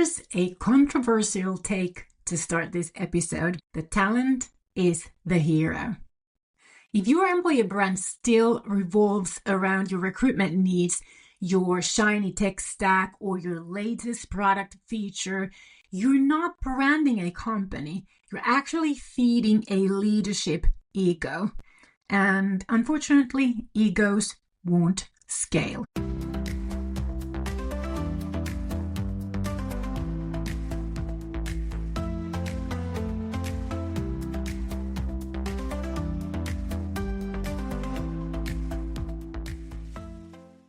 Here's a controversial take to start this episode. The talent is the hero. If your employer brand still revolves around your recruitment needs, your shiny tech stack, or your latest product feature, you're not branding a company. You're actually feeding a leadership ego. And unfortunately, egos won't scale.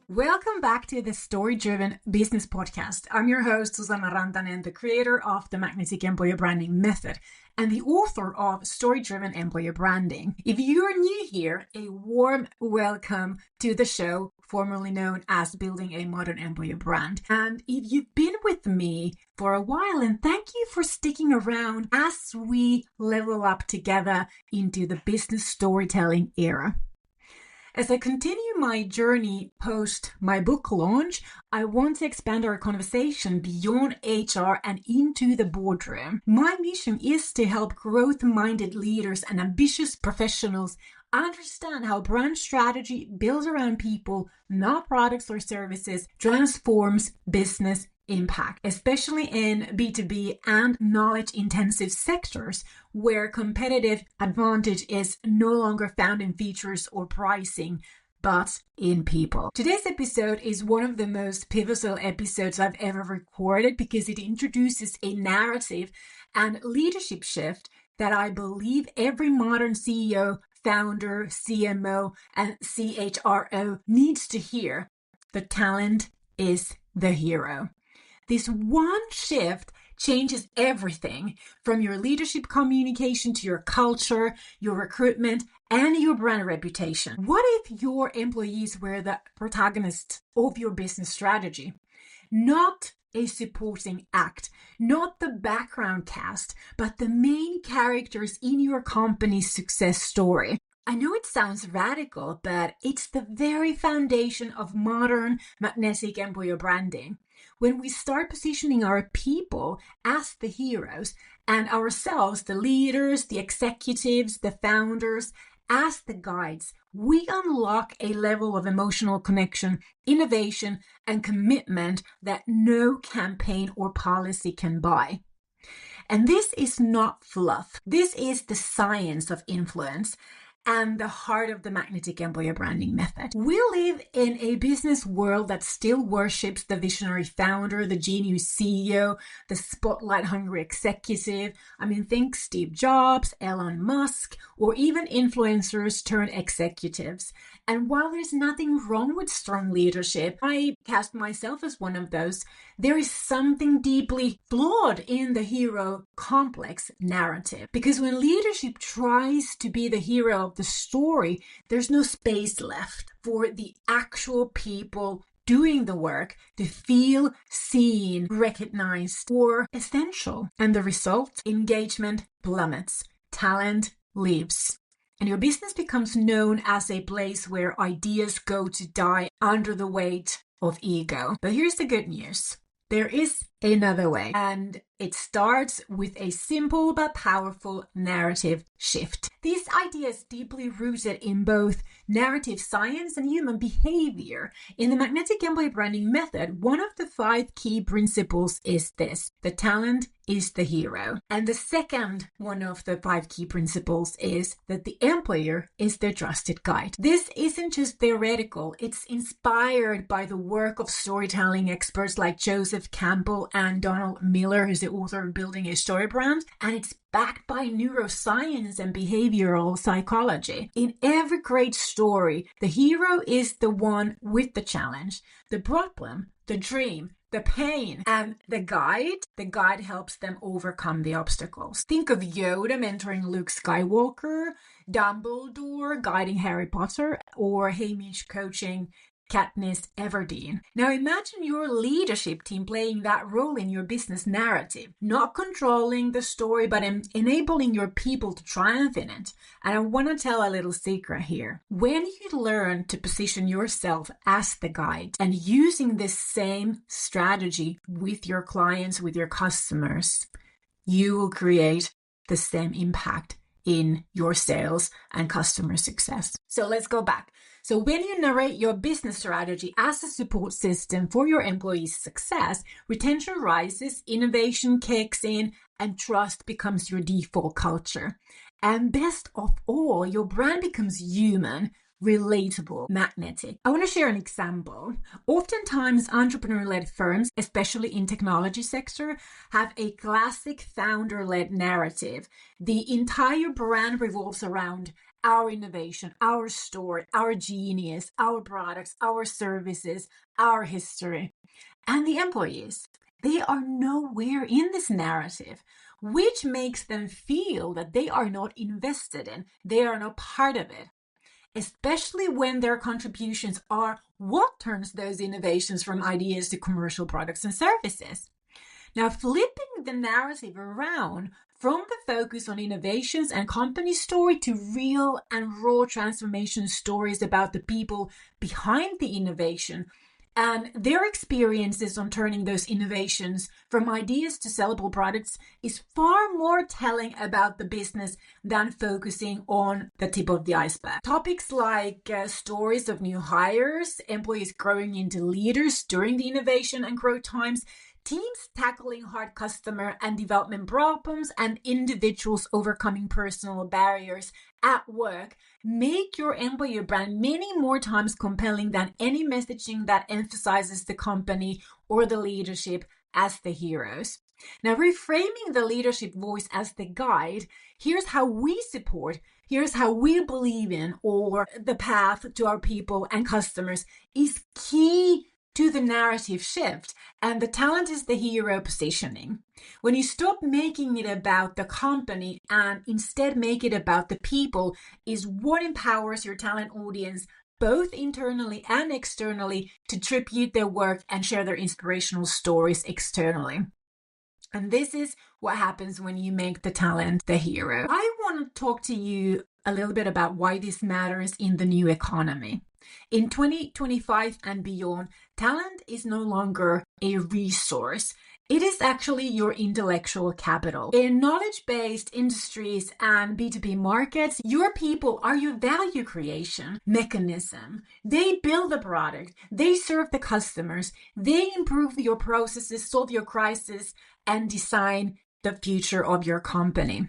Welcome back to the Story-Driven Business Podcast. I'm your host, Susanna Rantanen, the creator of the Magnetic Employer Branding Method and the author of Story-Driven Employer Branding. If you're new here, a warm welcome to the show, formerly known as Building a Modern Employer Brand. And if you've been with me for a while, and thank you for sticking around as we level up together into the business storytelling era. As I continue my journey post my book launch, I want to expand our conversation beyond HR and into the boardroom. My mission is to help growth-minded leaders and ambitious professionals understand how brand strategy built around people, not products or services, transforms business impact, especially in B2B and knowledge-intensive sectors where competitive advantage is no longer found in features or pricing, but in people. Today's episode is one of the most pivotal episodes I've ever recorded because it introduces a narrative and leadership shift that I believe every modern CEO, founder, CMO, and CHRO needs to hear. The talent is the hero. This one shift changes everything from your leadership communication to your culture, your recruitment, and your brand reputation. What if your employees were the protagonists of your business strategy? Not a supporting act, not the background cast, but the main characters in your company's success story. I know it sounds radical, but it's the very foundation of modern magnetic employer branding. When we start positioning our people as the heroes and ourselves, the leaders, the executives, the founders, as the guides, we unlock a level of emotional connection, innovation, and commitment that no campaign or policy can buy. And this is not fluff. This is the science of influence and the heart of the magnetic employer branding method. We live in a business world that still worships the visionary founder, the genius CEO, the spotlight-hungry executive. Think Steve Jobs, Elon Musk, or even influencers turned executives. And while there's nothing wrong with strong leadership, I cast myself as one of those, there is something deeply flawed in the hero complex narrative. Because when leadership tries to be the hero of the story, there's no space left for the actual people doing the work to feel seen, recognized, or essential. And the result? Engagement plummets. Talent leaves. And your business becomes known as a place where ideas go to die under the weight of ego. But here's the good news. There is another way, and it starts with a simple but powerful narrative shift. This idea is deeply rooted in both narrative science and human behavior. In the magnetic employer branding method, one of the 5 key principles is this: the talent is the hero. And the second one of the 5 key principles is that the employer is their trusted guide. This isn't just theoretical, it's inspired by the work of storytelling experts like Joseph Campbell and Donald Miller, who's the author of Building a Story Brand, and it's backed by neuroscience and behavioral psychology. In every great story, the hero is the one with the challenge, the problem, the dream, the pain, and the guide helps them overcome the obstacles. Think of Yoda mentoring Luke Skywalker, Dumbledore guiding Harry Potter, or Haymitch coaching Katniss Everdeen. Now imagine your leadership team playing that role in your business narrative, not controlling the story, but enabling your people to triumph in it. And I want to tell a little secret here. When you learn to position yourself as the guide and using this same strategy with your clients, with your customers, you will create the same impact in your sales and customer success. So let's go back. So when you narrate your business strategy as a support system for your employees' success, retention rises, innovation kicks in, and trust becomes your default culture. And best of all, your brand becomes human, relatable, magnetic. I want to share an example. Oftentimes, entrepreneur-led firms, especially in technology sector, have a classic founder-led narrative. The entire brand revolves around our innovation, our story, our genius, our products, our services, our history. And the employees, they are nowhere in this narrative, which makes them feel that they are not invested in, they are not part of it, especially when their contributions are what turns those innovations from ideas to commercial products and services. Now, flipping the narrative around from the focus on innovations and company story to real and raw transformation stories about the people behind the innovation and their experiences on turning those innovations from ideas to sellable products is far more telling about the business than focusing on the tip of the iceberg. Topics like stories of new hires, employees growing into leaders during the innovation and growth times, teams tackling hard customer and development problems, and individuals overcoming personal barriers at work make your employer brand many more times compelling than any messaging that emphasizes the company or the leadership as the heroes. Now, reframing the leadership voice as the guide, here's how we support, here's how we believe in, or the path to our people and customers is key to the narrative shift, and the talent is the hero positioning. When you stop making it about the company and instead make it about the people is what empowers your talent audience, both internally and externally, to tribute their work and share their inspirational stories externally. And this is what happens when you make the talent the hero. I want to talk to you a little bit about why this matters in the new economy. In 2025 and beyond, talent is no longer a resource. It is actually your intellectual capital. In knowledge-based industries and B2B markets, your people are your value creation mechanism. They build the product, they serve the customers, they improve your processes, solve your crisis, and design the future of your company.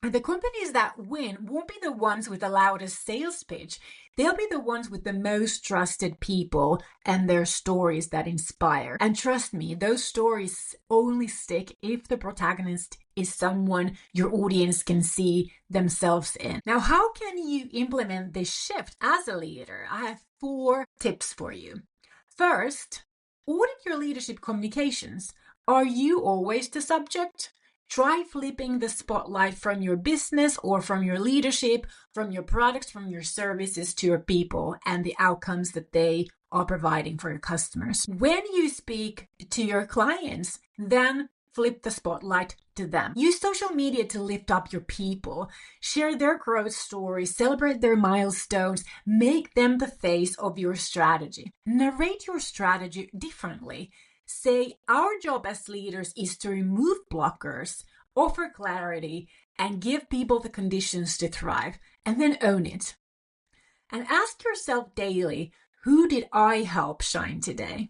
And the companies that win won't be the ones with the loudest sales pitch. They'll be the ones with the most trusted people and their stories that inspire. And trust me, those stories only stick if the protagonist is someone your audience can see themselves in. Now, how can you implement this shift as a leader? I have 4 tips for you. First, audit your leadership communications. Are you always the subject? Try flipping the spotlight from your business or from your leadership, from your products, from your services to your people and the outcomes that they are providing for your customers. When you speak to your clients, then flip the spotlight to them. Use social media to lift up your people, share their growth stories, celebrate their milestones, make them the face of your strategy. Narrate your strategy differently. Say, our job as leaders is to remove blockers, offer clarity, and give people the conditions to thrive, and then own it. And ask yourself daily, who did I help shine today?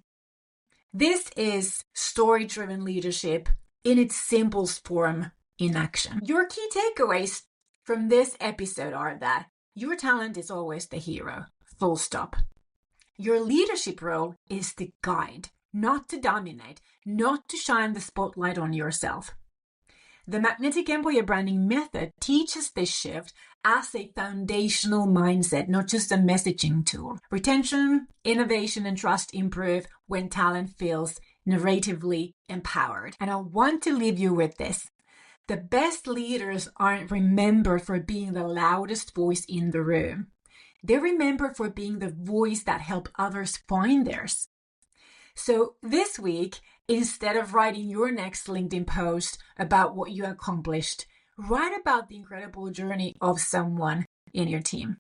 This is story-driven leadership in its simplest form in action. Your key takeaways from this episode are that your talent is always the hero, full stop. Your leadership role is the guide, not to dominate, not to shine the spotlight on yourself. The magnetic employer branding method teaches this shift as a foundational mindset, not just a messaging tool. Retention, innovation, and trust improve when talent feels narratively empowered. And I want to leave you with this. The best leaders aren't remembered for being the loudest voice in the room. they're remembered for being the voice that helped others find theirs. So this week, instead of writing your next LinkedIn post about what you accomplished, write about the incredible journey of someone in your team.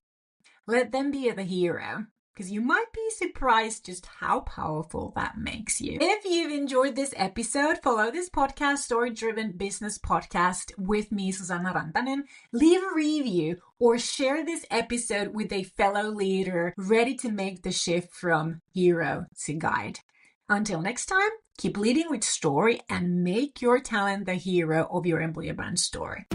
Let them be the hero, because you might be surprised just how powerful that makes you. If you've enjoyed this episode, follow this podcast, Story Driven Business Podcast, with me, Susanna Rantanen. Leave a review or share this episode with a fellow leader ready to make the shift from hero to guide. Until next time, keep leading with story and make your talent the hero of your employer brand story.